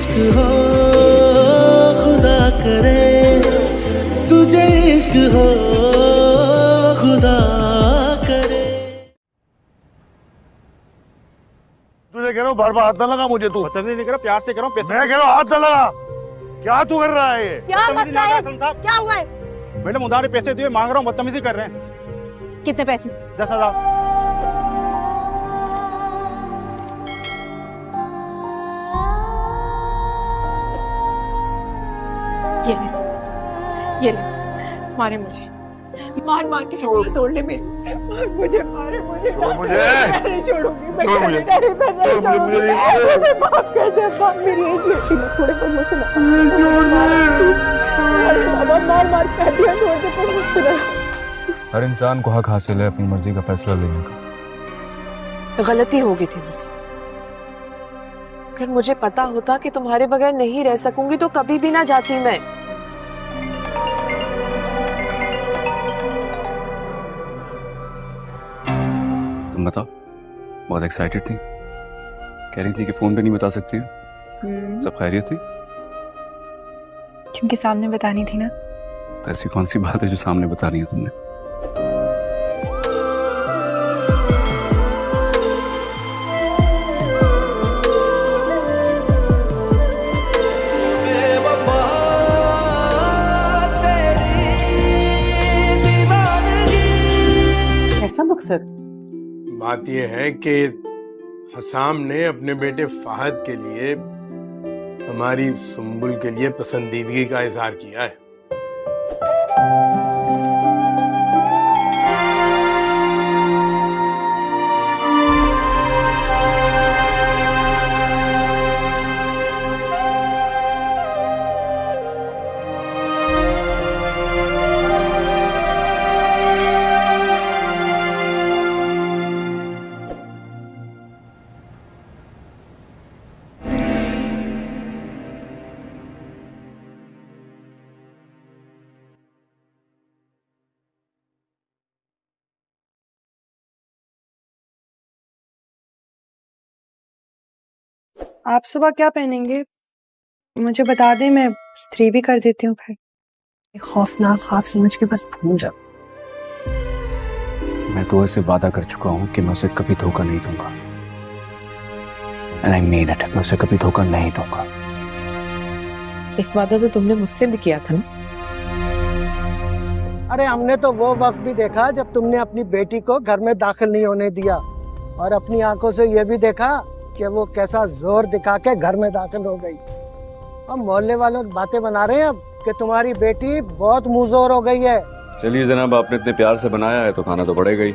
इश्क हो खुदा करे, तुझे इश्क हो खुदा करे। तुझे कह रहा हूँ बार बार हाथ न लगा मुझे, तू बदतमीजी नहीं कर रहा, प्यार से कह रहा हूँ। मैं कह रहा हूँ हाथ न लगा। क्या तू कर रहा है ये? क्या मसला है? क्या हुआ है? मैडम उधार पैसे दिए मांग रहा हूँ, बदतमीजी कर रहे हैं। कितने पैसे? 10,000। ये ले मारे मुझे, मार मार के हाथ तोड़ ले मेरी, मुझे मारे, मुझे छोड़ मुझे, नहीं छोड़ूंगी, मैं छोड़ मुझे, नहीं छोड़ूंगी, मुझे माफ कर दे, मेरी एक बेटी ने छोड़े पर मुझसे ना, मार मार कर दिया, छोड़ दे पर मुझसे ना। हर इंसान को हक हासिल है अपनी मर्जी का फैसला लेने का। गलती हो गई थी मुझसे। अगर मुझे पता होता कि तुम्हारे बगैर नहीं रह सकूंगी तो कभी भी ना जाती मैं। तुम बताओ, बहुत एक्साइटेड थी, कह रही थी कि फोन पे नहीं बता सकती। सब खैरियत थी? क्योंकि सामने बतानी थी ना। तो ऐसी कौन सी बात है जो सामने बता रही है तुमने? ऐसा मकसद? बात यह है कि हसाम ने अपने बेटे फहद के लिए हमारी सुंबुल के लिए पसंदीदगी का इजहार किया है। आप सुबह क्या पहनेंगे मुझे बता दें, मैं स्त्री भी कर देती हूँ। फिर खौफनाक ख्वाब समझ के बस भूल जाओ। मैं तो ऐसे वादा कर चुका हूँ कि मैं उसे कभी धोखा नहीं दूंगा। And I mean it, मैं उसे कभी धोखा नहीं दूंगा। एक वादा तो तुमने मुझसे भी किया था ना। अरे हमने तो वो वक्त भी देखा जब तुमने अपनी बेटी को घर में दाखिल नहीं होने दिया, और अपनी आंखों से ये भी देखा कि वो कैसा जोर दिखा के घर में दाखिल हो गई। अब मोहल्ले वालों बातें बना रहे हैं अब कि तुम्हारी बेटी बहुत मुंहजोर हो गई है। चलिए जनाब, आपने इतने प्यार से बनाया है तो खाना तो पड़ेगा ही।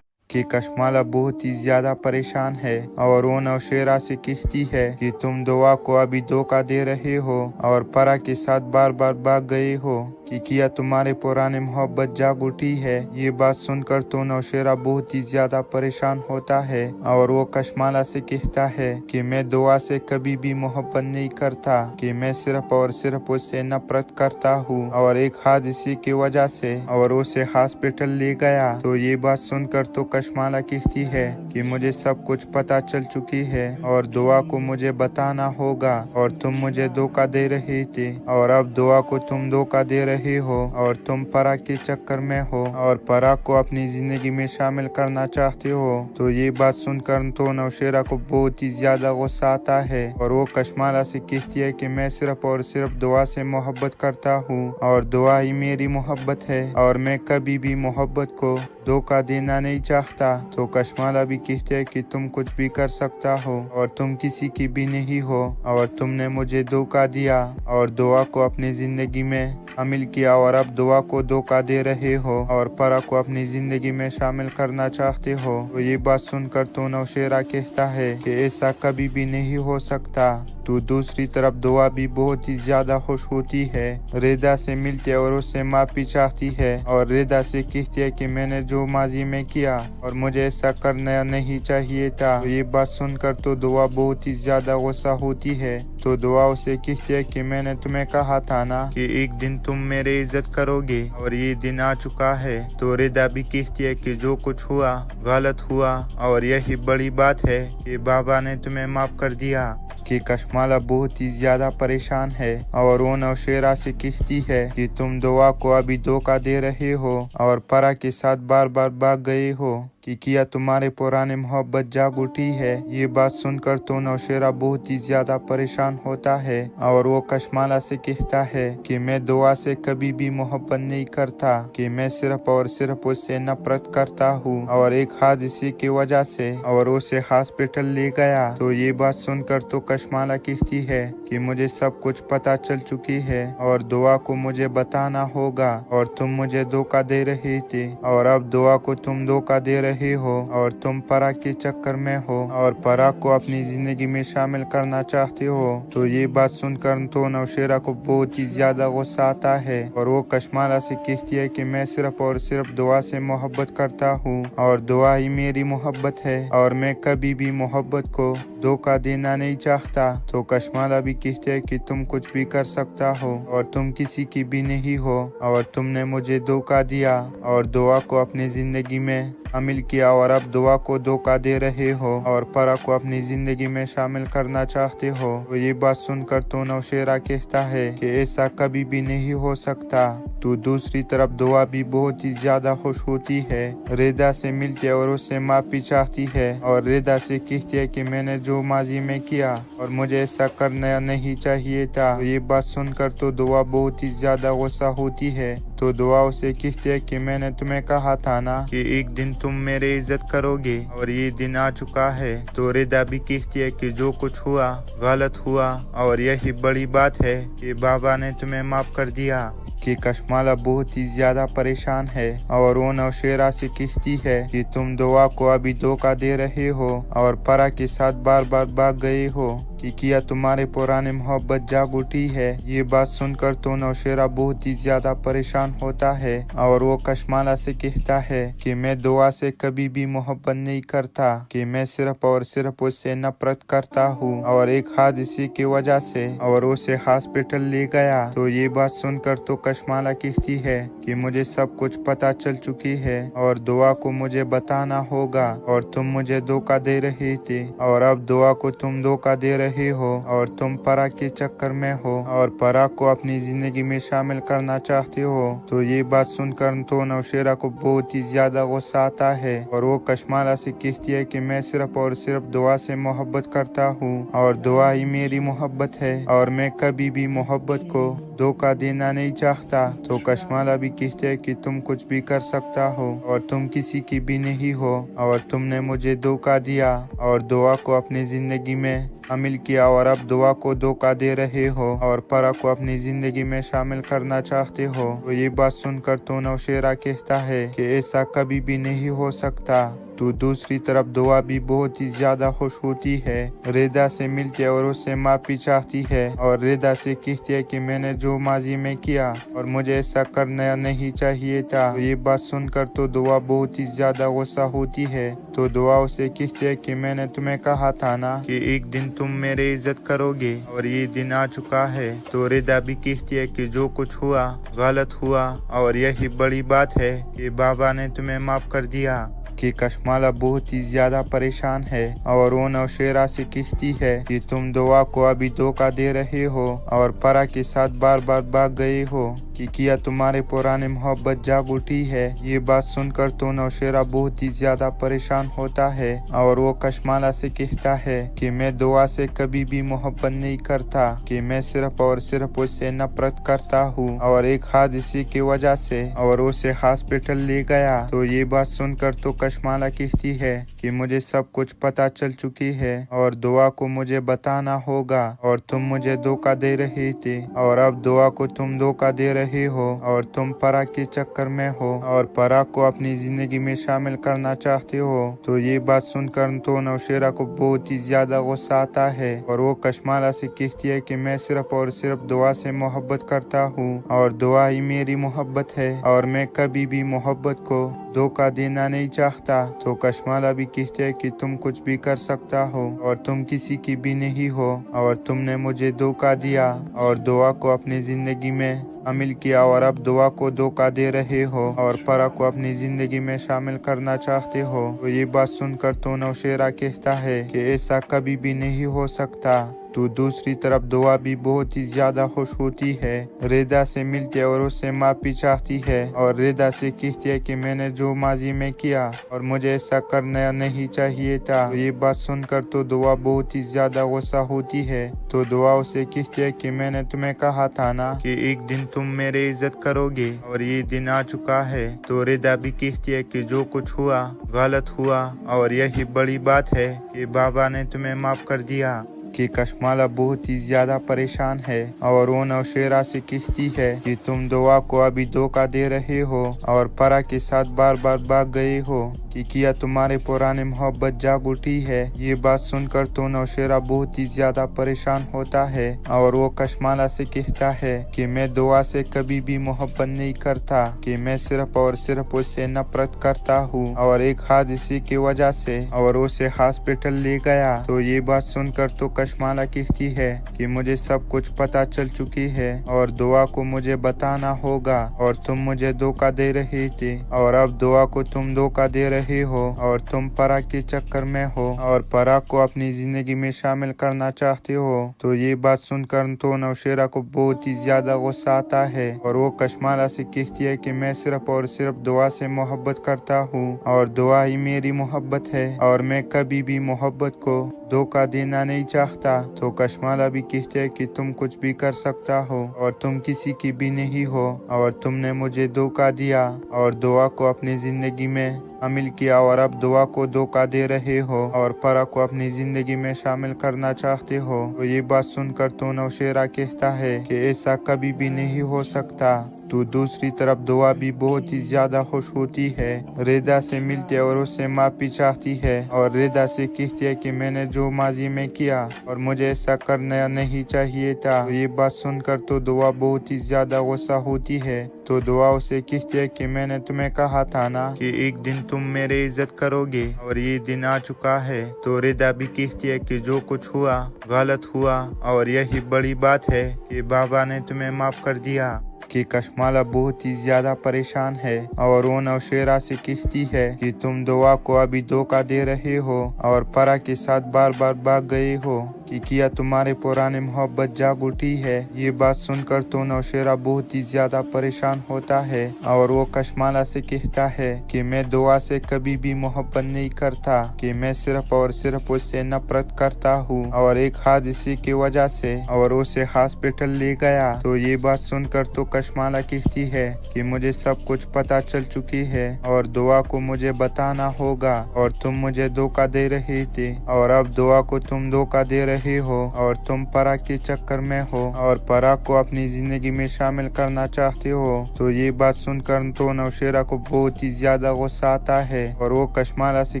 कि कशमाला बहुत ही ज्यादा परेशान है और वो नौशेरा से कहती है कि तुम दुआ को अभी धोखा दे रहे हो और परा के साथ बार बार भाग गए हो कि किया तुम्हारे पुराने मोहब्बत जाग उठी है। ये बात सुनकर तो नौशेरा बहुत ही ज्यादा परेशान होता है और वो कशमाला से कहता है कि मैं दुआ से कभी भी मोहब्बत नहीं करता, कि मैं सिर्फ और सिर्फ उससे नफरत करता हूँ और एक हादसे की वजह से और उसे हॉस्पिटल ले गया। तो ये बात सुनकर तो कशमाला कहती है कि मुझे सब कुछ पता चल चुकी है और दुआ को मुझे बताना होगा और तुम मुझे धोखा दे रहे थे और अब दुआ को तुम धोखा दे रहे हो और तुम परा के चक्कर में हो और परा को अपनी जिंदगी में शामिल करना चाहते हो। तो ये बात सुनकर तो नौशेरा को बहुत ही ज्यादा गुस्सा आता है और वो कशमाला से कहती है कि मैं सिर्फ और सिर्फ दुआ से मोहब्बत करता हूँ और दुआ ही मेरी मोहब्बत है और मैं कभी भी मोहब्बत को धोखा देना नहीं चाहता। तो कशमाला भी कहते है कि तुम कुछ भी कर सकता हो और तुम किसी की भी नहीं हो और तुमने मुझे धोखा दिया और दुआ को अपनी जिंदगी में शामिल किया और अब दुआ को धोखा दे रहे हो और परा को अपनी जिंदगी में शामिल करना चाहते हो। तो ये बात सुनकर तो नौशेरा कहता है कि ऐसा कभी भी नहीं हो सकता तो दूसरी तरफ दुआ भी बहुत ही ज्यादा खुश होती है, रेदा से मिलती है और उससे माफी चाहती है और रेदा से कहती है कि मैंने जो माजी में किया और मुझे ऐसा करना नहीं चाहिए था। ये बात सुनकर तो दुआ बहुत ही ज्यादा गुस्सा होती है। तो दुआ उसे कहती है कि मैंने तुम्हें कहा था ना कि एक दिन तुम मेरी इज्जत करोगे और ये दिन आ चुका है। तो रेदा भी कहती है कि जो कुछ हुआ गलत हुआ और यही बड़ी बात है कि बाबा ने तुम्हें माफ कर दिया। कि कशमाला बहुत ही ज्यादा परेशान है और वो नौशेरा से कहती है कि तुम दुआ को अभी धोखा दे रहे हो और परा के साथ बार बार भाग गए हो कि किया तुम्हारे पुराने मोहब्बत जाग उठी है। ये बात सुनकर तो नौशेरा बहुत ही ज्यादा परेशान होता है और वो कशमाला से कहता है कि मैं दुआ से कभी भी मोहब्बत नहीं करता, कि मैं सिर्फ और सिर्फ उससे नफरत करता हूँ और एक हादसे की वजह से और उसे हॉस्पिटल ले गया। तो ये बात सुनकर तो कशमाला कहती है कि मुझे सब कुछ पता चल चुकी है और दुआ को मुझे बताना होगा और तुम मुझे धोखा दे रहे थे और अब दुआ को तुम धोखा दे रहे हो और तुम परा के चक्कर में हो और परा को अपनी जिंदगी में शामिल करना चाहते हो। तो ये बात सुनकर तो नौशेरा को बहुत ही ज्यादा गुस्सा आता है और वो कशमाला से कहती है कि मैं सिर्फ और सिर्फ दुआ से मोहब्बत करता हूँ और दुआ ही मेरी मोहब्बत है और मैं कभी भी मोहब्बत को धोखा देना नहीं चाहता। तो कशमाला भी कहती है कि तुम कुछ भी कर सकता हो और तुम किसी की भी नहीं हो और तुमने मुझे धोखा दिया और दुआ को अपनी जिंदगी में शामिल किया और अब दुआ को धोखा दे रहे हो और परा को अपनी जिंदगी में शामिल करना चाहते हो। तो ये बात सुनकर तो नौशेरा कहता है कि ऐसा कभी भी नहीं हो सकता। तो दूसरी तरफ दुआ भी बहुत ही ज्यादा खुश होती है, रेदा से मिलती है और उससे माफी चाहती है और रेदा से कहती है कि मैंने जो माजी में किया और मुझे ऐसा करना नहीं चाहिए था। तो ये बात सुनकर तो दुआ बहुत ही ज्यादा गुस्सा होती है। तो दुआ उसे कहती है कि मैंने तुम्हें कहा था ना कि एक दिन तुम मेरी इज्जत करोगे और ये दिन आ चुका है। तो रेदा भी कहती है कि जो कुछ हुआ गलत हुआ और यही बड़ी बात है कि बाबा ने तुम्हें माफ कर दिया। कि कशमाला बहुत ही ज्यादा परेशान है और वो नौशेरा से कहती है कि तुम दुआ को अभी धोखा दे रहे हो और परा के साथ बार बार भाग गए हो कि किया तुम्हारे पुराने मोहब्बत जाग उठी है। ये बात सुनकर तो नौशेरा बहुत ही ज्यादा परेशान होता है और वो कशमाला से कहता है कि मैं दुआ से कभी भी मोहब्बत नहीं करता, कि मैं सिर्फ और सिर्फ उससे नफरत करता हूँ और एक हादसे की वजह से और उसे हॉस्पिटल ले गया। तो ये बात सुनकर तो कशमाला कहती है कि मुझे सब कुछ पता चल चुकी है और दुआ को मुझे बताना होगा और तुम मुझे धोखा दे रहे थे और अब दुआ को तुम धोखा दे रहे हो और तुम परा के चक्कर में हो और परा को अपनी जिंदगी में शामिल करना चाहते हो। तो ये बात सुनकर तो नौशेरा को बहुत ही ज्यादा गुस्सा आता है और वो कशमाला से कहती है कि मैं सिर्फ और सिर्फ दुआ से मोहब्बत करता हूँ और दुआ ही मेरी मोहब्बत है और मैं कभी भी मोहब्बत को धोखा देना नहीं चाहता। तो कशमाला भी कहते है कि तुम कुछ भी कर सकता हो और तुम किसी की भी नहीं हो और तुमने मुझे धोखा दिया और दुआ को अपनी जिंदगी में शामिल किया और अब दुआ को धोखा दे रहे हो और परा को अपनी जिंदगी में शामिल करना चाहते हो। तो ये बात सुनकर तो नौशेरा कहता है कि ऐसा कभी भी नहीं हो सकता। तो दूसरी तरफ दुआ भी बहुत ही ज्यादा खुश होती है, रेदा से मिलती है और उससे माफी चाहती है और रेदा से कहती है कि मैंने जो माजी में किया और मुझे ऐसा करना नहीं चाहिए था। तो ये बात सुनकर तो दुआ बहुत ही ज्यादा गुस्सा होती है। तो दुआ उसे कहती है कि मैंने तुम्हें कहा था ना कि एक दिन तुम मेरी इज्जत करोगे और ये दिन आ चुका है। तो रेदा भी कहती है कि जो कुछ हुआ गलत हुआ और यही बड़ी बात है कि बाबा ने तुम्हें माफ कर दिया। कि कशमाला बहुत ही ज्यादा परेशान है और वो नौशेरा से कहती है कि तुम दुआ को अभी धोखा दे रहे हो और परा के साथ बार बार भाग गए हो कि किया तुम्हारे पुराने मोहब्बत जाग उठी है। ये बात सुनकर तो नौशेरा बहुत ही ज्यादा परेशान होता है और वो कशमाला से कहता है कि मैं दुआ से कभी भी मोहब्बत नहीं करता, कि मैं सिर्फ और सिर्फ उससे नफरत करता हूँ और एक हादसे की वजह से और उसे हॉस्पिटल ले गया। तो ये बात सुनकर तो कशमाला कहती है कि मुझे सब कुछ पता चल चुकी है और दुआ को मुझे बताना होगा और तुम मुझे धोखा दे रहे थे और अब दुआ को तुम धोखा दे रहे रहे हो और तुम परा के चक्कर में हो और परा को अपनी जिंदगी में शामिल करना चाहते हो। तो ये बात सुनकर तो नौशेरा को बहुत ही ज्यादा गुस्सा आता है और वो कशमाला से कहती है कि मैं सिर्फ और सिर्फ दुआ से मोहब्बत करता हूँ और दुआ ही मेरी मोहब्बत है और मैं कभी भी मोहब्बत को धोखा देना नहीं चाहता। तो कशमाला भी कहते है कि तुम कुछ भी कर सकता हो और तुम किसी की भी नहीं हो और तुमने मुझे धोखा दिया और दुआ को अपनी जिंदगी में शामिल किया और अब दुआ को धोखा दे रहे हो और परा को अपनी जिंदगी में शामिल करना चाहते हो। तो ये बात सुनकर तो नौशेरा कहता है कि ऐसा कभी भी नहीं हो सकता। तो दूसरी तरफ दुआ भी बहुत ही ज्यादा खुश होती है, रेदा से मिलती है और उससे माफी चाहती है और रेदा से कहती है कि मैंने जो माजी में किया और मुझे ऐसा करना नहीं चाहिए था। ये बात सुनकर तो दुआ बहुत ही ज्यादा गुस्सा होती है। तो दुआ उसे कहती है कि मैंने तुम्हें कहा था ना कि एक दिन तुम मेरी इज्जत करोगे और ये दिन आ चुका है। तो रेदा भी कहती है कि जो कुछ हुआ गलत हुआ और यही बड़ी बात है कि बाबा ने तुम्हें माफ कर दिया। कि कशमाला बहुत ही ज्यादा परेशान है और वो नौशेरा से कहती है कि तुम दुआ को अभी धोखा दे रहे हो और परा के साथ बार बार भाग गए हो कि किया तुम्हारे पुराने मोहब्बत जाग उठी है। ये बात सुनकर तो नौशेरा बहुत ही ज्यादा परेशान होता है और वो कशमाला से कहता है कि मैं दुआ से कभी भी मोहब्बत नहीं करता, कि मैं सिर्फ और सिर्फ उससे नफरत करता हूँ और एक हादसे की वजह से और उसे हॉस्पिटल ले गया। तो ये बात सुनकर तो कशमाला कहती है कि मुझे सब कुछ पता चल चुकी है और दुआ को मुझे बताना होगा और तुम मुझे धोखा दे रहे थे और अब दुआ को तुम धोखा दे रहे हो और तुम परा के चक्कर में हो और परा को अपनी जिंदगी में शामिल करना चाहते हो। तो ये बात सुनकर तो नौशेरा को बहुत ही ज्यादा गुस्सा आता है और वो कशमाला से कहती है कि मैं सिर्फ और सिर्फ दुआ से मोहब्बत करता हूँ और दुआ ही मेरी मोहब्बत है और मैं कभी भी मोहब्बत को धोखा देना नहीं चाहता। तो कशमाला भी कहते है कि तुम कुछ भी कर सकता हो और तुम किसी की भी नहीं हो और तुमने मुझे धोखा दिया और दुआ को अपनी जिंदगी में शामिल किया और अब दुआ को धोखा दे रहे हो और परा को अपनी जिंदगी में शामिल करना चाहते हो। तो ये बात सुनकर तो नौशेरा कहता है कि ऐसा कभी भी नहीं हो सकता। तो दूसरी तरफ दुआ भी बहुत ही ज्यादा खुश होती है, रेदा से मिलती है और उससे माफी चाहती है और रेदा से कहती है कि मैंने जो माजी में किया और मुझे ऐसा करना नहीं चाहिए था। तो ये बात सुनकर तो दुआ बहुत ही ज्यादा गुस्सा होती है। तो दुआ उसे कहती है कि मैंने तुम्हें कहा था ना कि एक दिन तुम मेरी इज्जत करोगे और ये दिन आ चुका है। तो रेदा भी कहती है कि जो कुछ हुआ गलत हुआ और यही बड़ी बात है कि बाबा ने तुम्हें माफ कर दिया। कि कशमाला बहुत ही ज्यादा परेशान है और वो नौशेरा से कहती है कि तुम दुआ को अभी धोखा दे रहे हो और परा के साथ बार बार भाग गए हो कि किया तुम्हारे पुराने मोहब्बत जाग उठी है। ये बात सुनकर तो नौशेरा बहुत ही ज्यादा परेशान होता है और वो कशमाला से कहता है कि मैं दुआ से कभी भी मोहब्बत नहीं करता, कि मैं सिर्फ और सिर्फ उससे नफरत करता हूँ और एक हादसे की वजह से और उसे हॉस्पिटल ले गया। तो ये बात सुनकर तो कशमाला कहती है कि मुझे सब कुछ पता चल चुकी है और दुआ को मुझे बताना होगा और तुम मुझे धोखा दे रहे थे और अब दुआ को तुम धोखा दे रहे हो और तुम परा के चक्कर में हो और परा को अपनी जिंदगी में शामिल करना चाहते हो। तो ये बात सुनकर तो नौशेरा को बहुत ही ज्यादा गुस्सा आता है और वो कशमाला से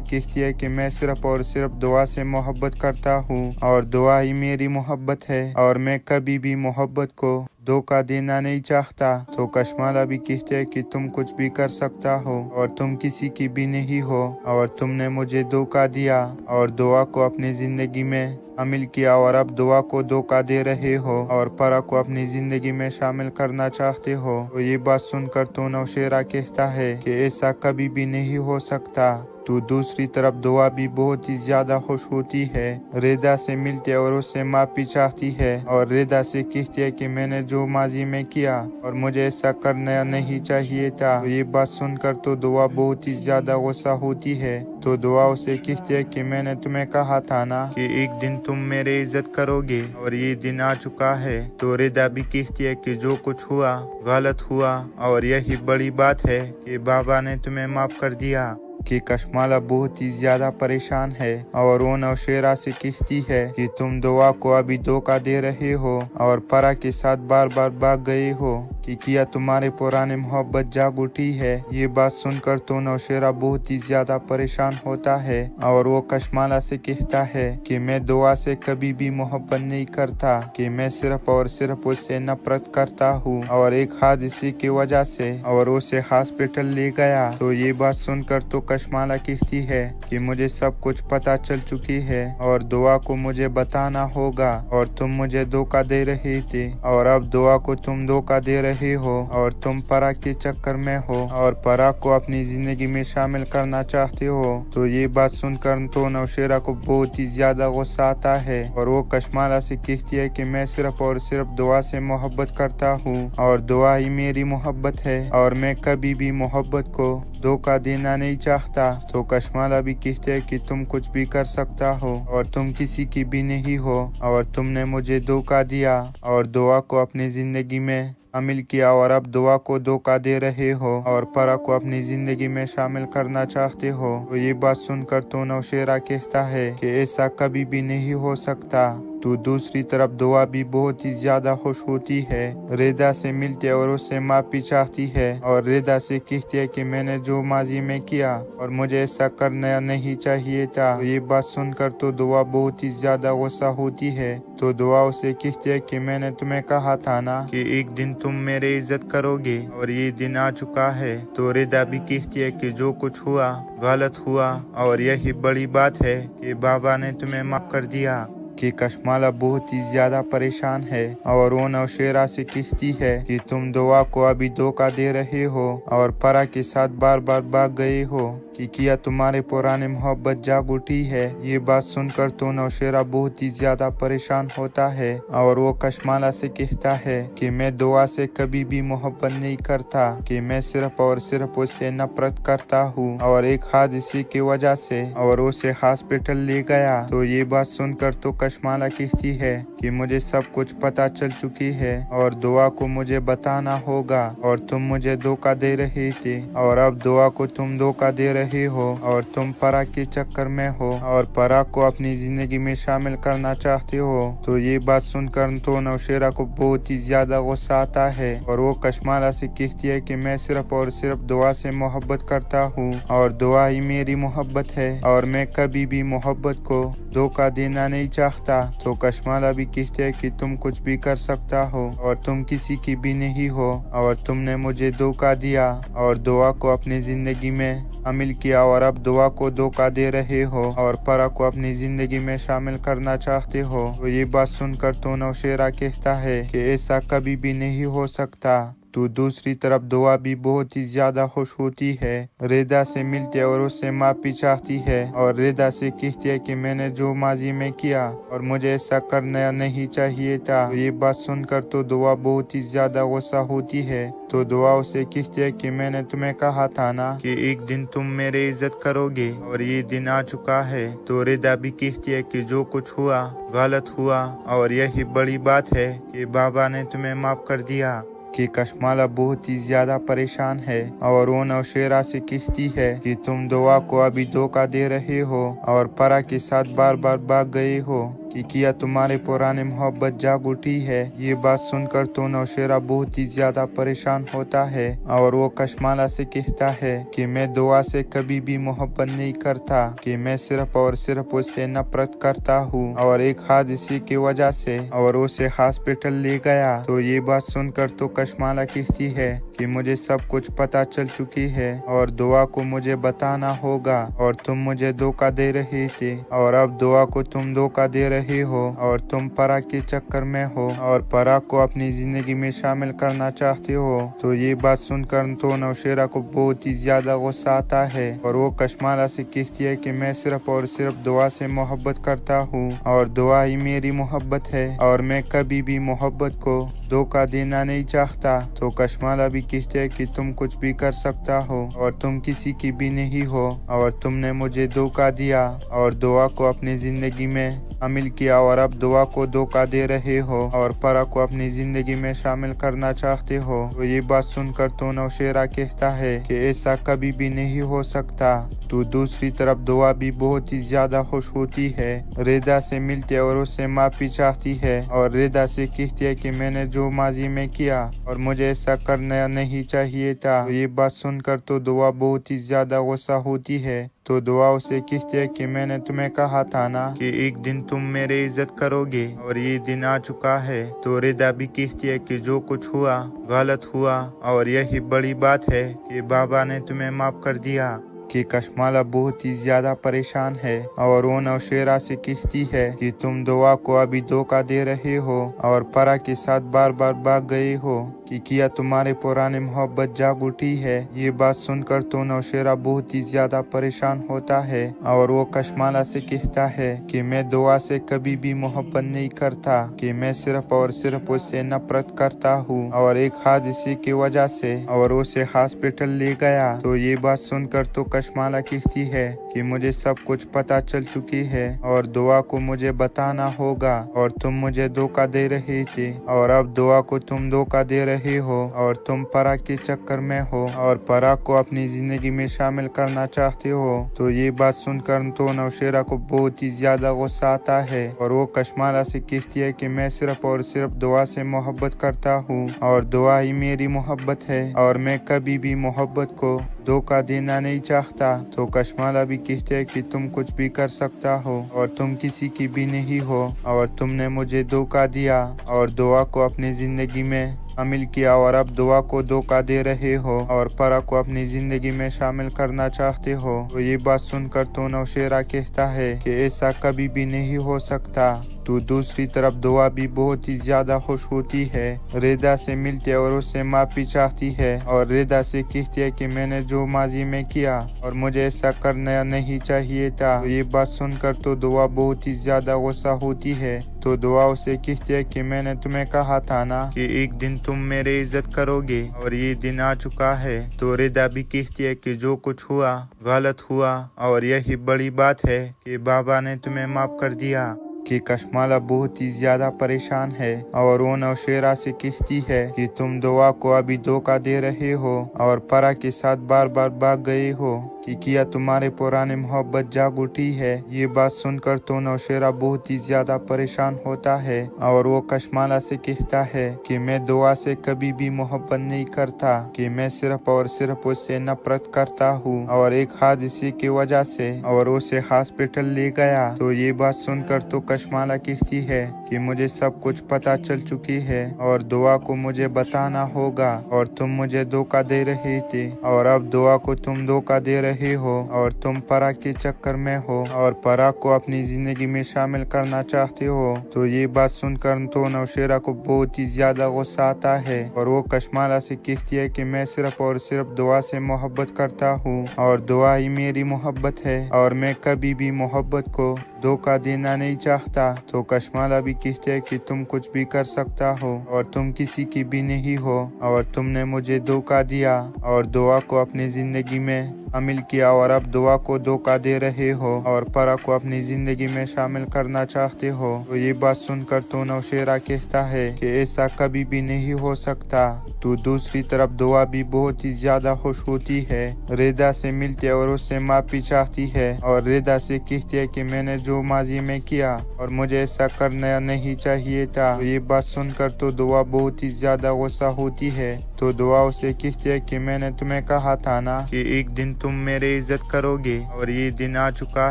कहती है कि मैं सिर्फ और सिर्फ दुआ से मोहब्बत करता हूँ और दुआ ही मेरी मोहब्बत है और मैं कभी भी मोहब्बत को धोखा देना नहीं चाहता। तो कशमाला भी कहते है कि तुम कुछ भी कर सकता हो और तुम किसी की भी नहीं हो और तुमने मुझे धोखा दिया और दुआ को अपनी जिंदगी में शामिल किया और अब दुआ को धोखा दे रहे हो और परा को अपनी जिंदगी में शामिल करना चाहते हो। तो ये बात सुनकर तो नौशेरा कहता है कि ऐसा कभी भी नहीं हो सकता। तो दूसरी तरफ दुआ भी बहुत ही ज्यादा खुश होती है, रेदा से मिलती है और उससे माफी चाहती है और रेदा से कहती है कि मैंने जो माजी में किया और मुझे ऐसा करना नहीं चाहिए था। ये बात सुनकर तो दुआ बहुत ही ज्यादा गुस्सा होती है। तो दुआ उसे कहती है कि मैंने तुम्हें कहा था ना कि एक दिन तुम मेरी इज्जत करोगे और ये दिन आ चुका है। तो रेदा भी कहती है कि जो कुछ हुआ गलत हुआ और यही बड़ी बात है कि बाबा ने तुम्हें माफ कर दिया। कि कशमाला बहुत ही ज्यादा परेशान है और वो नौशेरा से कहती है कि तुम दुआ को अभी धोखा दे रहे हो और परा के साथ बार बार भाग गए हो कि किया तुम्हारे पुराने मोहब्बत जाग उठी है। ये बात सुनकर तो नौशेरा बहुत ही ज्यादा परेशान होता है और वो कशमाला से कहता है कि मैं दुआ से कभी भी मोहब्बत नहीं करता, कि मैं सिर्फ और सिर्फ उससे नफरत करता हूँ और एक हादसे की वजह से और उसे हॉस्पिटल ले गया। तो ये बात सुनकर तो कशमाला कहती है कि मुझे सब कुछ पता चल चुकी है और दुआ को मुझे बताना होगा और तुम मुझे धोखा दे रहे थे और अब दुआ को तुम धोखा दे रहे हो और तुम परा के चक्कर में हो और परा को अपनी जिंदगी में शामिल करना चाहते हो। तो ये बात सुनकर तो नौशेरा को बहुत ही ज्यादा गुस्सा आता है और वो कशमाला से कहती है कि मैं सिर्फ और सिर्फ दुआ से मोहब्बत करता हूँ और दुआ ही मेरी मोहब्बत है और मैं कभी भी मोहब्बत को धोखा देना नहीं चाहता। तो कशमाला भी कहते है कि तुम कुछ भी कर सकता हो और तुम किसी की भी नहीं हो और तुमने मुझे धोखा दिया और दुआ को अपनी जिंदगी में शामिल किया और अब दुआ को धोखा दे रहे हो और परा को अपनी जिंदगी में शामिल करना चाहते हो। तो ये बात सुनकर तो नौशेरा कहता है कि ऐसा कभी भी नहीं हो सकता। तो दूसरी तरफ दुआ भी बहुत ही ज्यादा खुश होती है, रेदा से मिलती है और उससे माफी चाहती है और रेदा से कहती है कि मैंने जो माजी में किया और मुझे ऐसा करना नहीं चाहिए था। तो ये बात सुनकर तो दुआ बहुत ही ज्यादा गुस्सा होती है। तो दुआ उसे कहती है कि मैंने तुम्हें कहा था ना कि एक दिन तुम मेरी इज्जत करोगे और ये दिन आ चुका है। तो रेदा भी कहती है कि जो कुछ हुआ गलत हुआ और यही बड़ी बात है कि बाबा ने तुम्हें माफ कर दिया। कि कशमाला बहुत ही ज्यादा परेशान है और वो नौशेरा से कहती है कि तुम दुआ को अभी धोखा दे रहे हो और परा के साथ बार बार भाग गए हो, कि किया तुम्हारे पुराने मोहब्बत जाग उठी है। ये बात सुनकर तो नौशेरा बहुत ही ज्यादा परेशान होता है और वो कशमाला से कहता है कि मैं दुआ से कभी भी मोहब्बत नहीं करता, कि मैं सिर्फ और सिर्फ उससे नफरत करता हूँ और एक हादसे की वजह से और उसे हॉस्पिटल ले गया। तो ये बात सुनकर तो कशमाला कहती है कि मुझे सब कुछ पता चल चुकी है और दुआ को मुझे बताना होगा और तुम मुझे धोखा दे रहे थे और अब दुआ को तुम धोखा दे रहे हो और तुम परा के चक्कर में हो और परा को अपनी जिंदगी में शामिल करना चाहते हो। तो ये बात सुनकर तो नौशेरा को बहुत ही ज्यादा गुस्सा आता है और वो कशमाला से कहती है कि मैं सिर्फ और सिर्फ दुआ से मोहब्बत करता हूँ और दुआ ही मेरी मोहब्बत है और मैं कभी भी मोहब्बत को धोखा देना नहीं चाहता। तो कशमाला भी कहते है कि तुम कुछ भी कर सकता हो और तुम किसी की भी नहीं हो और तुमने मुझे धोखा दिया और दुआ को अपनी जिंदगी में शामिल किया और अब दुआ को धोखा दे रहे हो और परा को अपनी जिंदगी में शामिल करना चाहते हो। तो ये बात सुनकर तो नौशेरा कहता है कि ऐसा कभी भी नहीं हो सकता। तो दूसरी तरफ दुआ भी बहुत ही ज्यादा खुश होती है, रेदा से मिलती है और उससे माफी चाहती है और रेदा से कहती है कि मैंने जो माजी में किया और मुझे ऐसा करना नहीं चाहिए था। ये बात सुनकर तो दुआ बहुत ही ज्यादा गुस्सा होती है। तो दुआ उसे कहती है कि मैंने तुम्हें कहा था ना कि एक दिन तुम मेरी इज्जत करोगे और ये दिन आ चुका है। तो रेदा भी कहती है कि जो कुछ हुआ गलत हुआ और यही बड़ी बात है कि बाबा ने तुम्हें माफ कर दिया। कि कशमाला बहुत ही ज्यादा परेशान है और वो नौशेरा से कहती है कि तुम दुआ को अभी धोखा दे रहे हो और परा के साथ बार बार भाग गए हो, कि किया तुम्हारे पुराने मोहब्बत जाग उठी है। ये बात सुनकर तो नौशेरा बहुत ही ज्यादा परेशान होता है और वो कशमाला से कहता है कि मैं दुआ से कभी भी मोहब्बत नहीं करता, कि मैं सिर्फ और सिर्फ उससे नफरत करता हूँ और एक हादसे की वजह से और उसे हॉस्पिटल ले गया। तो ये बात सुनकर तो कशमाला कहती है कि मुझे सब कुछ पता चल चुकी है और दुआ को मुझे बताना होगा और तुम मुझे धोखा दे रहे थे और अब दुआ को तुम धोखा दे रहे हो और तुम परा के चक्कर में हो और परा को अपनी जिंदगी में शामिल करना चाहते हो। तो ये बात सुनकर तो नौशेरा को बहुत ही ज्यादा गुस्सा आता है और वो कशमाला से कहती है कि मैं सिर्फ और सिर्फ दुआ से मोहब्बत करता हूँ और दुआ ही मेरी मोहब्बत है और मैं कभी भी मोहब्बत को धोखा देना नहीं चाहता। तो कशमाला भी कहते है कि तुम कुछ भी कर सकता हो और तुम किसी की भी नहीं हो और तुमने मुझे धोखा दिया और दुआ को अपनी जिंदगी में शामिल किया और अब दुआ को धोखा दे रहे हो और परा को अपनी जिंदगी में शामिल करना चाहते हो। तो ये बात सुनकर तो नौशेरा कहता है कि ऐसा कभी भी नहीं हो सकता। तो दूसरी तरफ दुआ भी बहुत ही ज्यादा खुश होती है, रेदा से मिलते और उससे माफी चाहती है और रेदा से कहती है कि मैंने जो माजी में किया और मुझे ऐसा करना नहीं चाहिए था। तो ये बात सुनकर तो दुआ बहुत ही ज्यादा गुस्सा होती है। तो दुआ उसे कहती है कि मैंने तुम्हें कहा था ना कि एक दिन तुम मेरी इज्जत करोगे और ये दिन आ चुका है। तो रेदा भी कहती है कि जो कुछ हुआ गलत हुआ और यही बड़ी बात है कि बाबा ने तुम्हें माफ कर दिया। कि कशमाला बहुत ही ज्यादा परेशान है और वो नौशेरा से कहती है कि तुम दुआ को अभी धोखा दे रहे हो और परा के साथ बार बार भाग गए हो कि किया तुम्हारे पुराने मोहब्बत जाग उठी है। ये बात सुनकर तो नौशेरा बहुत ही ज्यादा परेशान होता है और वो कशमाला से कहता है कि मैं दुआ से कभी भी मोहब्बत नहीं करता, कि मैं सिर्फ और सिर्फ उससे नफरत करता हूँ और एक हादसे की वजह से और उसे हॉस्पिटल ले गया। तो ये बात सुनकर तो कशमाला कहती है कि मुझे सब कुछ पता चल चुकी है और दुआ को मुझे बताना होगा और तुम मुझे धोखा दे रहे थे और अब दुआ को तुम धोखा दे रहे हो और तुम परा के चक्कर में हो और परा को अपनी जिंदगी में शामिल करना चाहते हो। तो ये बात सुनकर तो नौशेरा को बहुत ही ज्यादा गुस्सा आता है और वो कशमाला से कहती है कि मैं सिर्फ और सिर्फ दुआ से मोहब्बत करता हूँ और दुआ ही मेरी मोहब्बत है और मैं कभी भी मोहब्बत को धोखा देना नहीं चाहता। तो कशमाला भी कहते है कि तुम कुछ भी कर सकता हो और तुम किसी की भी नहीं हो और तुमने मुझे धोखा दिया और दुआ को अपनी जिंदगी में शामिल किया और अब दुआ को धोखा दे रहे हो और परा को अपनी जिंदगी में शामिल करना चाहते हो। तो ये बात सुनकर तो नौशेरा कहता है कि ऐसा कभी भी नहीं हो सकता। तो दूसरी तरफ दुआ भी बहुत ही ज्यादा खुश होती है, रेदा से मिलती है और उससे माफी चाहती है और रेदा से कहती है कि मैंने जो माजी में किया और मुझे ऐसा करना नहीं चाहिए था। तो ये बात सुनकर तो दुआ बहुत ही ज्यादा गुस्सा होती है। तो दुआ उसे कहती है कि मैंने तुम्हें कहा था ना कि एक दिन तुम मेरी इज्जत करोगे और ये दिन आ चुका है। तो रेदा भी कहती है कि जो कुछ हुआ गलत हुआ और यही बड़ी बात है कि बाबा ने तुम्हें माफ कर दिया। कि कशमाला बहुत ही ज्यादा परेशान है और वो नौशेरा से कहती है कि तुम दुआ को अभी धोखा दे रहे हो और परा के साथ बार बार भाग गए हो कि किया तुम्हारे पुराने मोहब्बत जाग उठी है। ये बात सुनकर तो नौशेरा बहुत ही ज्यादा परेशान होता है और वो कशमाला से कहता है कि मैं दुआ से कभी भी मोहब्बत नहीं करता, कि मैं सिर्फ और सिर्फ उससे नफरत करता हूँ और एक हादसे की वजह से और उसे हॉस्पिटल ले गया। तो ये बात सुनकर तो कशमाला कहती है कि मुझे सब कुछ पता चल चुकी है और दुआ को मुझे बताना होगा और तुम मुझे धोखा दे रहे थे और अब दुआ को तुम धोखा दे रहे हो और तुम परा के चक्कर में हो और परा को अपनी जिंदगी में शामिल करना चाहते हो। तो ये बात सुनकर तो नौशेरा को बहुत ही ज्यादा गुस्सा आता है और वो कशमाला से कहती है कि मैं सिर्फ और सिर्फ दुआ से मोहब्बत करता हूँ और दुआ ही मेरी मोहब्बत है और मैं कभी भी मोहब्बत को धोखा देना नहीं चाहता। तो कशमाला भी कहते है कि तुम कुछ भी कर सकता हो और तुम किसी की भी नहीं हो और तुमने मुझे धोखा दिया और दुआ को अपनी जिंदगी में शामिल किया और अब दुआ को धोखा दे रहे हो और परा को अपनी जिंदगी में शामिल करना चाहते हो। तो ये बात सुनकर तो नौशेरा कहता है कि ऐसा कभी भी नहीं हो सकता। तो दूसरी तरफ दुआ भी बहुत ही ज्यादा खुश होती है, रेदा से मिलती है और उससे माफी चाहती है और रेदा से कहती है कि मैंने जो माजी में किया और मुझे ऐसा करना नहीं चाहिए था। तो ये बात सुनकर तो दुआ बहुत ही ज्यादा गुस्सा होती है। तो दुआ उसे कहती है कि मैंने तुम्हें कहा था ना कि एक दिन तुम मेरी इज्जत करोगे और ये दिन आ चुका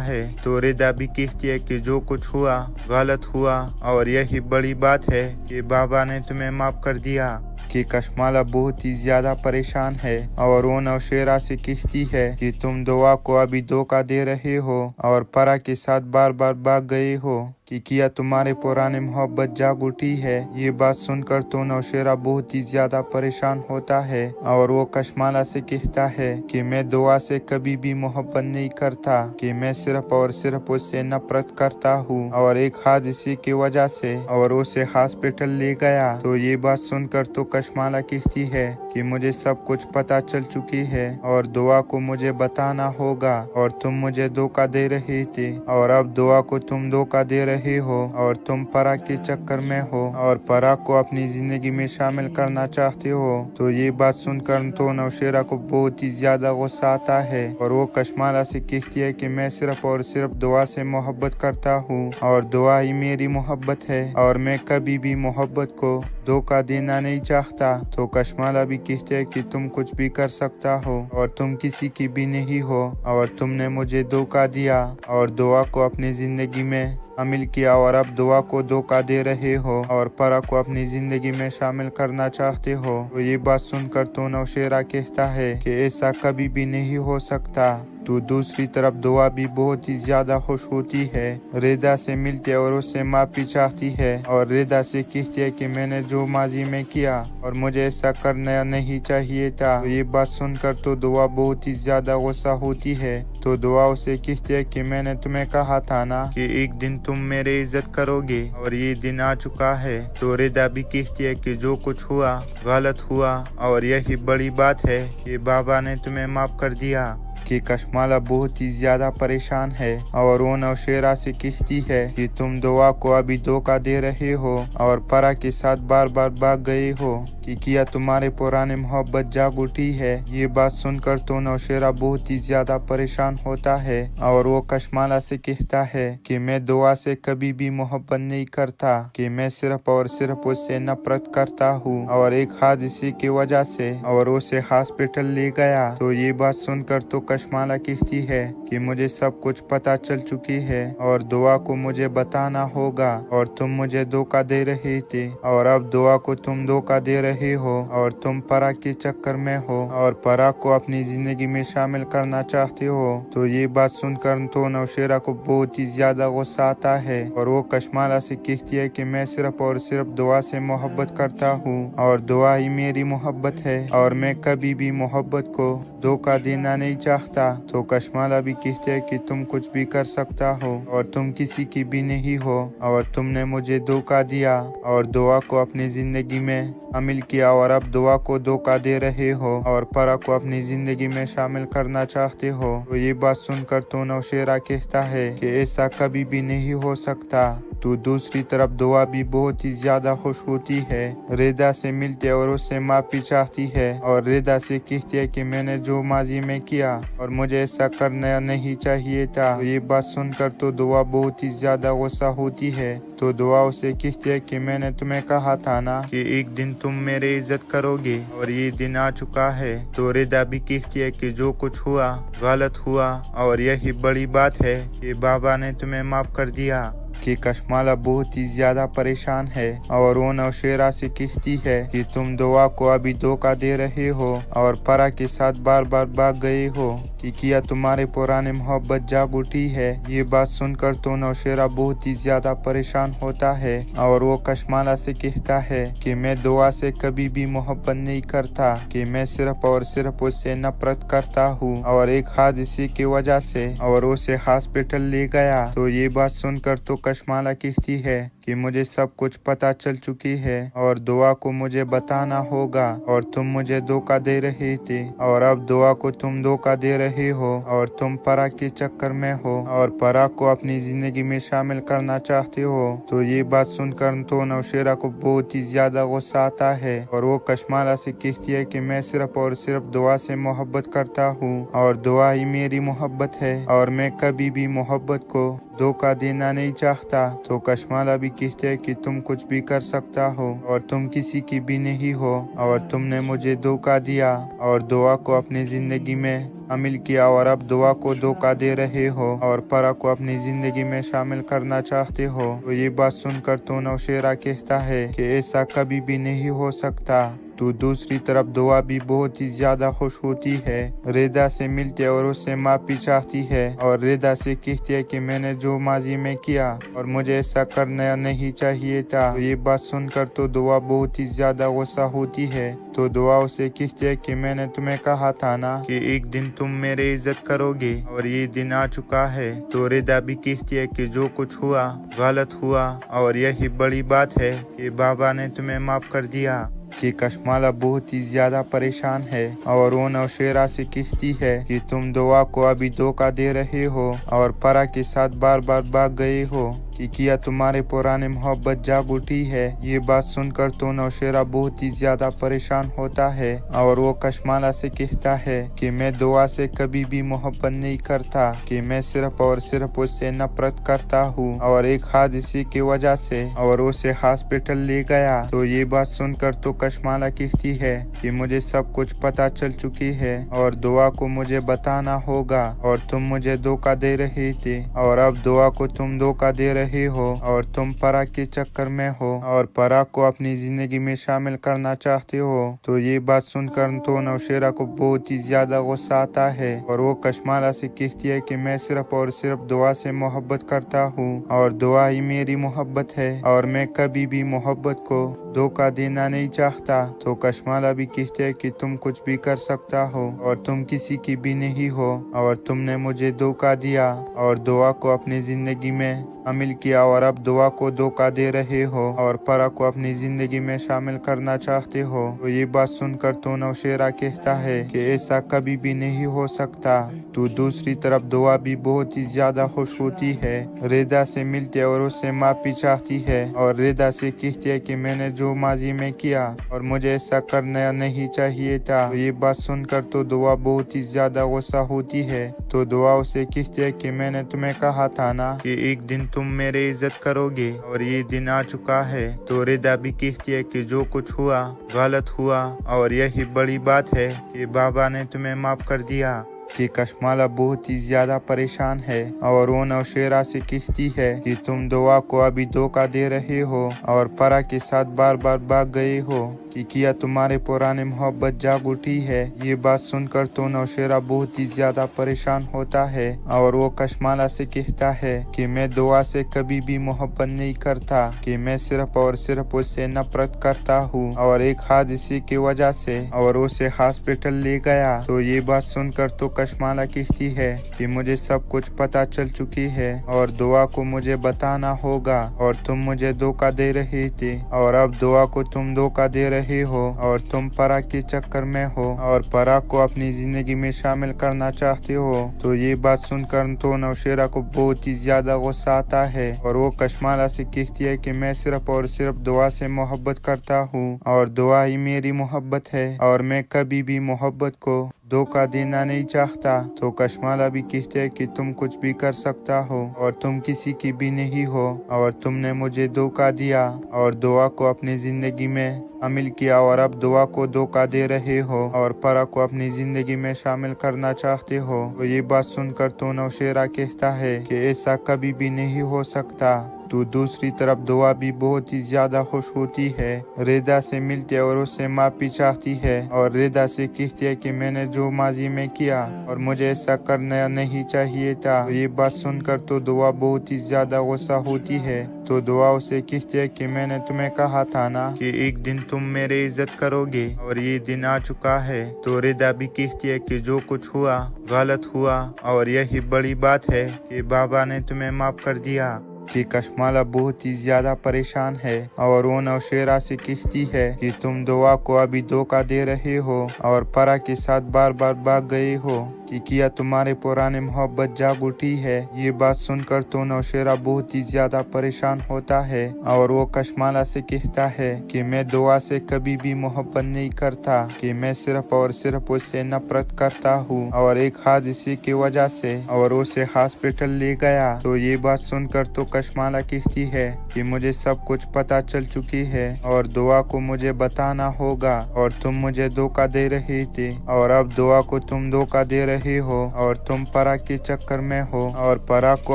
है। तो रेदा भी कहती है कि जो कुछ हुआ गलत हुआ और यही बड़ी बात है कि बाबा ने तुम्हें माफ कर दिया। कि कशमाला बहुत ही ज्यादा परेशान है और वो नौशेरा से कहती है कि तुम दुआ को अभी धोखा दे रहे हो और परा के साथ बार बार भाग गए हो कि किया तुम्हारे पुराने मोहब्बत जाग उठी है। ये बात सुनकर तो नौशेरा बहुत ही ज्यादा परेशान होता है और वो कशमाला से कहता है कि मैं दुआ से कभी भी मोहब्बत नहीं करता, कि मैं सिर्फ और सिर्फ उससे नफरत करता हूँ और एक हादसे की वजह से और उसे हॉस्पिटल ले गया। तो ये बात सुनकर तो कशमाला कहती है कि मुझे सब कुछ पता चल चुकी है और दुआ को मुझे बताना होगा और तुम मुझे धोखा दे रहे थे और अब दुआ को तुम धोखा दे रहे रहे हो और तुम परा के चक्कर में हो और परा को अपनी जिंदगी में शामिल करना चाहते हो। तो ये बात सुनकर तो नौशेरा को बहुत ही ज्यादा गुस्सा आता है और वो कशमाला से कहती है कि मैं सिर्फ और सिर्फ दुआ से मोहब्बत करता हूँ और दुआ ही मेरी मोहब्बत है और मैं कभी भी मोहब्बत को धोखा देना नहीं चाहता। तो कशमाला भी कहते है कि तुम कुछ भी कर सकता हो और तुम किसी की भी नहीं हो और तुमने मुझे धोखा दिया और दुआ को अपनी जिंदगी में शामिल किया और अब दुआ को धोखा दे रहे हो और परा को अपनी जिंदगी में शामिल करना चाहते हो। तो ये बात सुनकर तो नौशेरा कहता है कि ऐसा कभी भी नहीं हो सकता। तो दूसरी तरफ दुआ भी बहुत ही ज्यादा खुश होती है, रेदा से मिलती है और उससे माफी चाहती है और रेदा से कहती है कि मैंने जो माजी में किया और मुझे ऐसा करना नहीं चाहिए था। तो ये बात सुनकर तो दुआ बहुत ही ज्यादा गुस्सा होती है। तो दुआ उसे कहती है कि मैंने तुम्हें कहा था ना कि एक दिन तुम मेरी इज्जत करोगे और ये दिन आ चुका है। तो रेदा भी कहती है कि जो कुछ हुआ गलत हुआ और यही बड़ी बात है कि बाबा ने तुम्हें माफ कर दिया। कि कशमाला बहुत ही ज्यादा परेशान है और वो नौशेरा से कहती है कि तुम दुआ को अभी धोखा दे रहे हो और परा के साथ बार बार भाग गए हो कि किया तुम्हारे पुराने मोहब्बत जाग उठी है। ये बात सुनकर तो नौशेरा बहुत ही ज्यादा परेशान होता है और वो कशमाला से कहता है कि मैं दुआ से कभी भी मोहब्बत नहीं करता, कि मैं सिर्फ और सिर्फ उससे नफरत करता हूँ और एक हादसे की वजह से और उसे हॉस्पिटल ले गया। तो ये बात सुनकर तो कशमाला कहती है कि मुझे सब कुछ पता चल चुकी है और दुआ को मुझे बताना होगा और तुम मुझे धोखा दे रहे थे और अब दुआ को तुम धोखा दे रहे हो और तुम परा के चक्कर में हो और परा को अपनी जिंदगी में शामिल करना चाहते हो। तो ये बात सुनकर तो नौशेरा को बहुत ही ज्यादा गुस्सा आता है और वो कशमाला से कहती है कि मैं सिर्फ और सिर्फ दुआ से मोहब्बत करता हूँ और दुआ ही मेरी मोहब्बत है और मैं कभी भी मोहब्बत को धोखा देना नहीं चाहता। तो कशमाला भी कहते है कि तुम कुछ भी कर सकता हो और तुम किसी की भी नहीं हो और तुमने मुझे धोखा दिया और दुआ को अपनी जिंदगी में शामिल किया और अब दुआ को धोखा दे रहे हो और परा को अपनी जिंदगी में शामिल करना चाहते हो। तो ये बात सुनकर तो नौशेरा कहता है कि ऐसा कभी भी नहीं हो सकता। तो दूसरी तरफ दुआ भी बहुत ही ज्यादा खुश होती है, रेदा से मिलती है और उससे माफी चाहती है और रेदा से कहती है कि मैंने जो माजी में किया और मुझे ऐसा करना नहीं चाहिए था। ये बात सुनकर तो दुआ बहुत ही ज्यादा गुस्सा होती है। तो दुआ उसे कहती है कि मैंने तुम्हें कहा था ना कि एक दिन तुम मेरी इज्जत करोगे और ये दिन आ चुका है। तो रेदा भी कहती है कि जो कुछ हुआ गलत हुआ और यही बड़ी बात है कि बाबा ने तुम्हें माफ कर दिया। कि कशमाला बहुत ही ज्यादा परेशान है और वो नौशेरा से कहती है कि तुम दुआ को अभी धोखा दे रहे हो और परा के साथ बार बार भाग गए हो कि किया तुम्हारे पुराने मोहब्बत जाग उठी है। ये बात सुनकर तो नौशेरा बहुत ही ज्यादा परेशान होता है और वो कशमाला से कहता है कि मैं दुआ से कभी भी मोहब्बत नहीं करता, कि मैं सिर्फ और सिर्फ उससे नफरत करता हूँ और एक हादसे की वजह से और उसे हॉस्पिटल ले गया। तो ये बात सुनकर तो कशमाला कहती है कि मुझे सब कुछ पता चल चुकी है और दुआ को मुझे बताना होगा और तुम मुझे धोखा दे रहे थे और अब दुआ को तुम धोखा दे रहे हो और तुम परा के चक्कर में हो और परा को अपनी जिंदगी में शामिल करना चाहते हो। तो ये बात सुनकर तो नौशेरा को बहुत ही ज्यादा गुस्सा आता है और वो कशमाला से कहती है कि मैं सिर्फ और सिर्फ दुआ से मोहब्बत करता हूँ और दुआ ही मेरी मोहब्बत है और मैं कभी भी मोहब्बत को धोखा देना नहीं चाहता। तो कशमाला भी कहते है कि तुम कुछ भी कर सकता हो और तुम किसी की भी नहीं हो और तुमने मुझे धोखा दिया और दुआ को अपनी जिंदगी में शामिल किया और अब दुआ को धोखा दे रहे हो और परा को अपनी जिंदगी में शामिल करना चाहते हो। तो ये बात सुनकर तो नौशेरा कहता है कि ऐसा कभी भी नहीं हो सकता। तो दूसरी तरफ दुआ भी बहुत ही ज्यादा खुश होती है, रेदा से मिलती है और उससे माफी चाहती है और रेदा से कहती है कि मैंने जो माजी में किया और मुझे ऐसा करना नहीं चाहिए था। तो ये बात सुनकर तो दुआ बहुत ही ज्यादा गुस्सा होती है। तो दुआ उसे कहती है कि मैंने तुम्हें कहा था ना कि एक दिन तुम मेरी इज्जत करोगे और ये दिन आ चुका है। तो रेदा भी कहती है कि जो कुछ हुआ गलत हुआ और यही बड़ी बात है कि बाबा ने तुम्हें माफ कर दिया। कि कशमाला बहुत ही ज्यादा परेशान है और वो नौशेरा से कहती है कि तुम दुआ को अभी धोखा दे रहे हो और परा के साथ बार बार भाग गए हो कि किया तुम्हारे पुराने मोहब्बत जाग उठी है। ये बात सुनकर तो नौशेरा बहुत ही ज्यादा परेशान होता है और वो कशमाला से कहता है कि मैं दुआ से कभी भी मोहब्बत नहीं करता, कि मैं सिर्फ और सिर्फ उससे नफरत करता हूँ और एक हादसे की वजह से और उसे हॉस्पिटल ले गया। तो ये बात सुनकर तो कशमाला कहती है कि मुझे सब कुछ पता चल चुकी है और दुआ को मुझे बताना होगा और तुम मुझे धोखा दे रहे थे और अब दुआ को तुम धोखा दे रहे हो और तुम परा के चक्कर में हो और परा को अपनी जिंदगी में शामिल करना चाहते हो। तो ये बात सुनकर तो नौशेरा को बहुत ही ज्यादा गुस्सा आता है और वो कशमाला से कहती है कि मैं सिर्फ और सिर्फ दुआ से मोहब्बत करता हूँ और दुआ ही मेरी मोहब्बत है और मैं कभी भी मोहब्बत को धोखा देना नहीं चाहता। तो कशमाला भी कहती है कि तुम कुछ भी कर सकता हो और तुम किसी की भी नहीं हो और तुमने मुझे धोखा दिया और दुआ को अपनी जिंदगी में शामिल किया और अब दुआ को धोखा दे रहे हो और परा को अपनी जिंदगी में शामिल करना चाहते हो। तो ये बात सुनकर तो नौशेरा कहता है कि ऐसा कभी भी नहीं हो सकता। तो दूसरी तरफ दुआ भी बहुत ही ज्यादा खुश होती है, रेदा से मिलती है और उससे माफी चाहती है और रेदा से कहती है कि मैंने जो माजी में किया और मुझे ऐसा करना नहीं चाहिए था। तो ये बात सुनकर तो दुआ बहुत ही ज्यादा गुस्सा होती है। तो दुआ उसे कहती है कि मैंने तुम्हें कहा था ना कि एक दिन तुम मेरी इज्जत करोगे और ये दिन आ चुका है। तो रेदा भी कहती है कि जो कुछ हुआ गलत हुआ और यही बड़ी बात है कि बाबा ने तुम्हें माफ कर दिया। कि कशमाला बहुत ही ज्यादा परेशान है और वो नौशेरा से कहती है कि तुम दुआ को अभी धोखा दे रहे हो और परा के साथ बार बार भाग गए हो, कि किया तुम्हारे पुराने मोहब्बत जाग उठी है। ये बात सुनकर तो नौशेरा बहुत ही ज्यादा परेशान होता है और वो कशमाला से कहता है कि मैं दुआ से कभी भी मोहब्बत नहीं करता, कि मैं सिर्फ और सिर्फ उससे नफरत करता हूँ और एक हादसे की वजह से और उसे हॉस्पिटल ले गया। तो ये बात सुनकर तो कशमाला कहती है कि मुझे सब कुछ पता चल चुकी है और दुआ को मुझे बताना होगा और तुम मुझे धोखा दे रहे थे और अब दुआ को तुम धोखा दे रहे हो और तुम परा के चक्कर में हो और परा को अपनी जिंदगी में शामिल करना चाहते हो। तो ये बात सुनकर तो नौशेरा को बहुत ही ज्यादा गुस्सा आता है और वो कशमाला से कहती है कि मैं सिर्फ और सिर्फ दुआ से मोहब्बत करता हूँ और दुआ ही मेरी मोहब्बत है और मैं कभी भी मोहब्बत को धोखा देना नहीं चाहता। तो कशमाला भी कहते है कि तुम कुछ भी कर सकता हो और तुम किसी की भी नहीं हो और तुमने मुझे धोखा दिया और दुआ को अपनी जिंदगी में शामिल किया और अब दुआ को धोखा दे रहे हो और परा को अपनी जिंदगी में शामिल करना चाहते हो। तो ये बात सुनकर तो नौशेरा कहता है कि ऐसा कभी भी नहीं हो सकता। तो दूसरी तरफ दुआ भी बहुत ही ज्यादा खुश होती है, रेदा से मिलती है और उससे माफी चाहती है और रेदा से कहती है कि मैंने जो माजी में किया और मुझे ऐसा करना नहीं चाहिए था। तो ये बात सुनकर तो दुआ बहुत ही ज्यादा गुस्सा होती है। तो दुआ उसे कहती है कि मैंने तुम्हें कहा था ना कि एक दिन तुम मेरी इज्जत करोगे और ये दिन आ चुका है। तो रेदा भी कहती है कि जो कुछ हुआ गलत हुआ और यही बड़ी बात है कि बाबा ने तुम्हें माफ कर दिया। कि कशमाला बहुत ही ज्यादा परेशान है और वो नौशेरा से कहती है कि तुम दुआ को अभी धोखा दे रहे हो और परा के साथ बार बार भाग गए हो, कि किया तुम्हारे पुराने मोहब्बत जाग उठी है। ये बात सुनकर तो नौशेरा बहुत ही ज्यादा परेशान होता है और वो कशमाला से कहता है कि मैं दुआ से कभी भी मोहब्बत नहीं करता, कि मैं सिर्फ और सिर्फ उससे नफरत करता हूँ और एक हादसे की वजह से और उसे हॉस्पिटल ले गया। तो ये बात सुनकर तो कशमाला कहती है कि मुझे सब कुछ पता चल चुकी है और दुआ को मुझे बताना होगा और तुम मुझे धोखा दे रहे थे और अब दुआ को तुम धोखा दे रहे हो और तुम परा के चक्कर में हो और परा को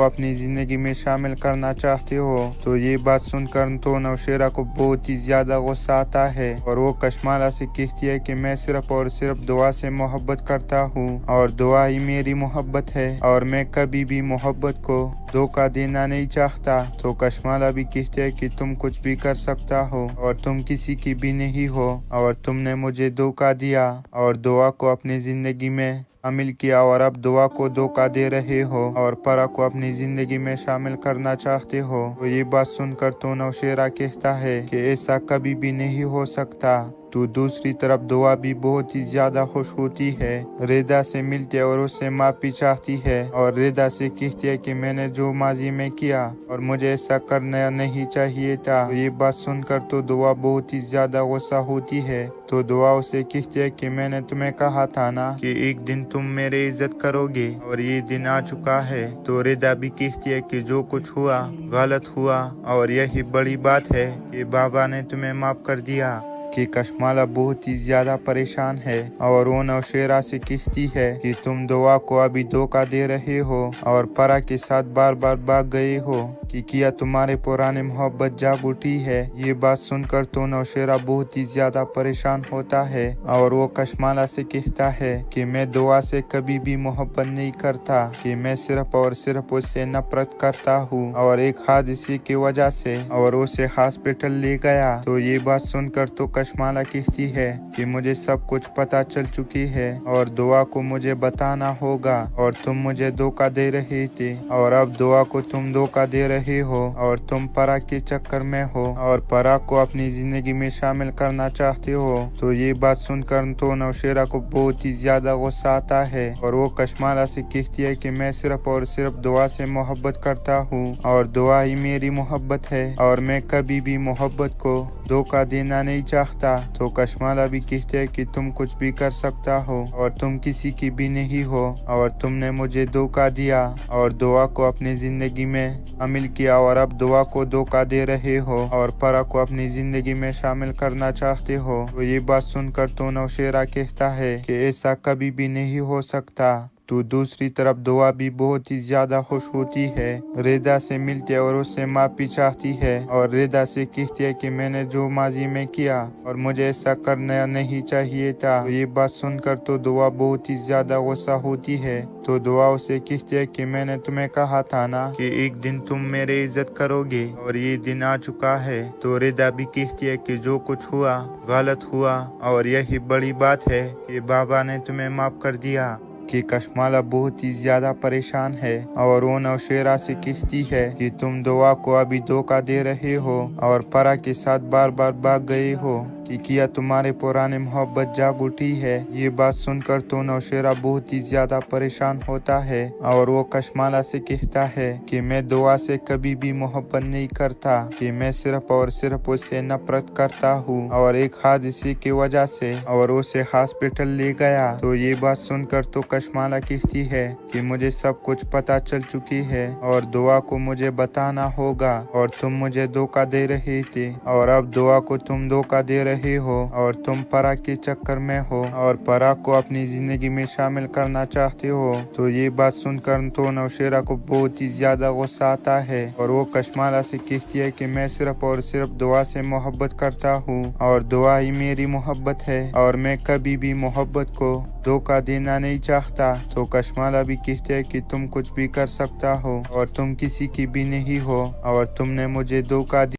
अपनी जिंदगी में शामिल करना चाहते हो। तो ये बात सुनकर तो नौशेरा को बहुत ही ज्यादा गुस्सा आता है और वो कशमाला से कहती है कि मैं सिर्फ और सिर्फ दुआ से मोहब्बत करता हूँ और दुआ ही मेरी मोहब्बत है और मैं कभी भी मोहब्बत को धोखा देना नहीं चाहता। तो कशमाला भी कहते है कि तुम कुछ भी कर सकता हो और तुम किसी की भी नहीं हो और तुमने मुझे धोखा दिया और दुआ को अपनी जिंदगी में शामिल किया और अब दुआ को धोखा दे रहे हो और परा को अपनी जिंदगी में शामिल करना चाहते हो। तो ये बात सुनकर तो नौशेरा कहता है कि ऐसा कभी भी नहीं हो सकता। तो दूसरी तरफ दुआ भी बहुत ही ज्यादा खुश होती है, रिदा से मिलते और उससे माफी चाहती है और रिदा से कहती है कि मैंने जो माजी में किया और मुझे ऐसा करना नहीं चाहिए था। ये बात सुनकर तो दुआ बहुत ही ज्यादा गुस्सा होती है। तो दुआ उसे कहती है कि मैंने तुम्हें कहा था ना कि एक दिन तुम मेरी इज्जत करोगे और ये दिन आ चुका है। तो रिदा भी कहती है कि जो कुछ हुआ गलत हुआ और यही बड़ी बात है कि बाबा ने तुम्हें माफ कर दिया। कि कशमाला बहुत ही ज्यादा परेशान है और वो नौशेरा से कहती है कि तुम दुआ को अभी धोखा दे रहे हो और परा के साथ बार बार भाग गए हो कि किया तुम्हारे पुराने मोहब्बत जाग उठी है। ये बात सुनकर तो नौशेरा बहुत ही ज्यादा परेशान होता है और वो कशमाला से कहता है कि मैं दुआ से कभी भी मोहब्बत नहीं करता, कि मैं सिर्फ और सिर्फ उससे नफरत करता हूँ और एक हादसे की वजह से और उसे हॉस्पिटल ले गया। तो ये बात सुनकर तो कशमाला कहती है कि मुझे सब कुछ पता चल चुकी है और दुआ को मुझे बताना होगा और तुम मुझे धोखा दे रहे थे और अब दुआ को तुम धोखा दे रहे हो और तुम परा के चक्कर में हो और परा को अपनी जिंदगी में शामिल करना चाहते हो। तो ये बात सुनकर तो नौशेरा को बहुत ही ज्यादा गुस्सा आता है और वो कशमाला से कहती है कि मैं सिर्फ और सिर्फ दुआ से मोहब्बत करता हूँ और दुआ ही मेरी मोहब्बत है और मैं कभी भी मोहब्बत को धोखा देना नहीं चाहता। तो कशमाला भी कहते है कि तुम कुछ भी कर सकता हो और तुम किसी की भी नहीं हो और तुमने मुझे धोखा दिया और दुआ को अपनी जिंदगी में शामिल किया और अब दुआ को धोखा दे रहे हो और परा को अपनी जिंदगी में शामिल करना चाहते हो। तो ये बात सुनकर तो नौशेरा कहता है कि ऐसा कभी भी नहीं हो सकता। तो दूसरी तरफ दुआ भी बहुत ही ज्यादा खुश होती है, रिदा से मिलते और उससे माफी चाहती है और रिदा से कहती है कि मैंने जो माजी में किया और मुझे ऐसा करना नहीं चाहिए था। ये बात सुनकर तो दुआ बहुत ही ज्यादा गुस्सा होती है। तो दुआ उसे कहती है कि मैंने तुम्हें कहा था ना कि एक दिन तुम मेरी इज्जत करोगे और ये दिन आ चुका है। तो रिदा भी कहती है कि जो कुछ हुआ गलत हुआ और यही बड़ी बात है कि बाबा ने तुम्हें माफ कर दिया। कि कशमाला बहुत ही ज्यादा परेशान है और वो नौशेरा से कहती है कि तुम दुआ को अभी धोखा दे रहे हो और परा के साथ बार बार भाग गए हो कि किया तुम्हारे पुराने मोहब्बत जाग उठी है। ये बात सुनकर तो नौशेरा बहुत ही ज्यादा परेशान होता है और वो कशमाला से कहता है कि मैं दुआ से कभी भी मोहब्बत नहीं करता, कि मैं सिर्फ और सिर्फ उससे नफरत करता हूँ और एक हादसे की वजह से और उसे हॉस्पिटल ले गया। तो ये बात सुनकर तो कशमाला कहती है कि मुझे सब कुछ पता चल चुकी है और दुआ को मुझे बताना होगा और तुम मुझे धोखा दे रहे थे और अब दुआ को तुम धोखा दे रहे हो और तुम परा के चक्कर में हो और परा को अपनी जिंदगी में शामिल करना चाहते हो। तो ये बात सुनकर तो नौशेरा को बहुत ही ज्यादा गुस्सा आता है और वो कशमाला से कहती है कि मैं सिर्फ और सिर्फ दुआ से मोहब्बत करता हूँ और दुआ ही मेरी मोहब्बत है और मैं कभी भी मोहब्बत को धोखा देना नहीं चाहता। तो कशमाला भी कहते है कि तुम कुछ भी कर सकता हो और तुम किसी की भी नहीं हो और तुमने मुझे धोखा